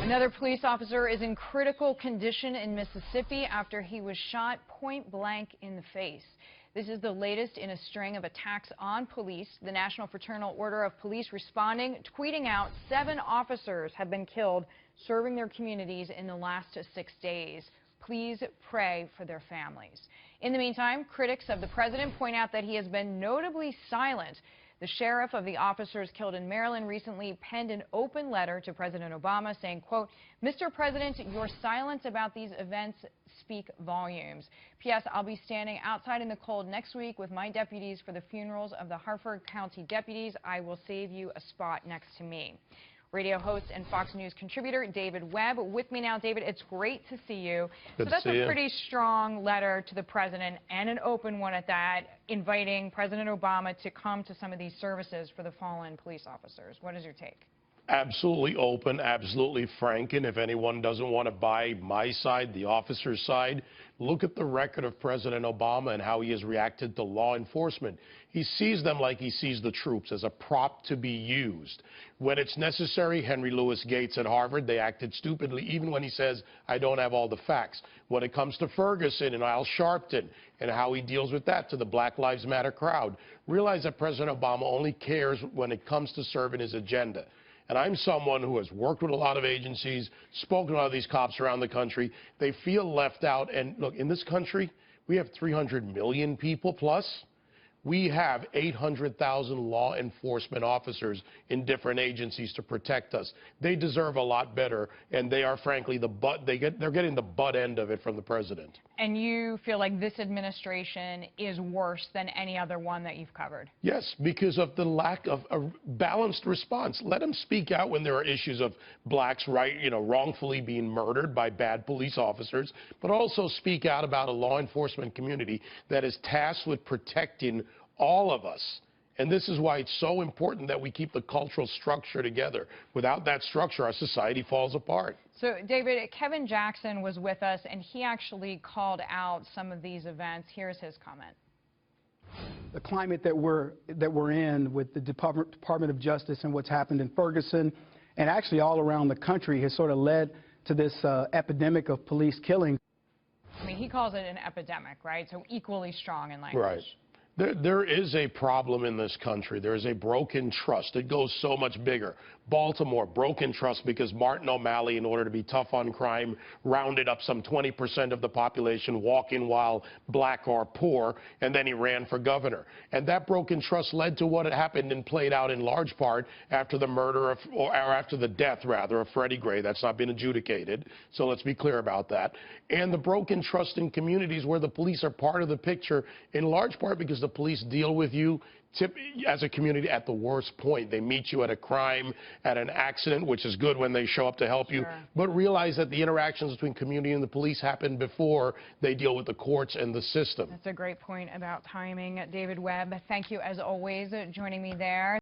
Another police officer is in critical condition in Mississippi after he was shot point blank in the face. This is the latest in a string of attacks on police. The National Fraternal Order of Police responding, tweeting out 7 officers have been killed serving their communities in the last 6 days. Please pray for their families. In the meantime, critics of the president point out that he has been notably silent. The sheriff of the officers killed in Maryland recently penned an open letter to President Obama saying, quote, "Mr. President, your silence about these events speak volumes. P.S. I'll be standing outside in the cold next week with my deputies for the funerals of the Harford County deputies. I will save you a spot next to me." Radio host and Fox News contributor David Webb with me now. David, it's great to see you. Good so that's to see a you. pretty strong letter to the president, and an open one at that, inviting President Obama to come to some of these services for the fallen police officers. What is your take? Absolutely open, absolutely frank, and if anyone doesn't want to buy my side, the officer's side, look at the record of President Obama and how he has reacted to law enforcement. He sees them like he sees the troops, as a prop to be used. When it's necessary, Henry Louis Gates at Harvard, they acted stupidly, even when he says, I don't have all the facts. When it comes to Ferguson and Al Sharpton and how he deals with that to the Black Lives Matter crowd, realize that President Obama only cares when it comes to serving his agenda. And I'm someone who has worked with a lot of agencies, spoken to a lot of these cops around the country. They feel left out. And look, in this country, we have 300 million people plus. We have 800,000 law enforcement officers in different agencies to protect us. They deserve a lot better, and they are, frankly, they're getting the butt end of it from the president. And you feel like this administration is worse than any other one that you've covered? Yes, because of the lack of a balanced response. Let them speak out when there are issues of blacks wrongfully being murdered by bad police officers, but also speak out about a law enforcement community that is tasked with protecting all of us. And this is why it's so important that we keep the cultural structure together. Without that structure, our society falls apart. So, David, Kevin Jackson was with us, and he actually called out some of these events. Here's his comment. The climate that we're in with the Department of Justice and what's happened in Ferguson and actually all around the country has sort of led to this epidemic of police killings. I mean, he calls it an epidemic, right? So equally strong in language. Right. There is a problem in this country. There is a broken trust. It goes so much bigger. Baltimore, broken trust because Martin O'Malley, in order to be tough on crime, rounded up some 20% of the population walking while black or poor, and then he ran for governor. And that broken trust led to what had happened and played out in large part after the murder of, or after the death, rather, of Freddie Gray. That's not been adjudicated, so let's be clear about that. And the broken trust in communities where the police are part of the picture, in large part because the police deal with you as a community at the worst point. They meet you at a crime, at an accident, which is good when they show up to help you, but realize that the interactions between community and the police happen before they deal with the courts and the system. That's a great point about timing. David Webb, thank you as always joining me there.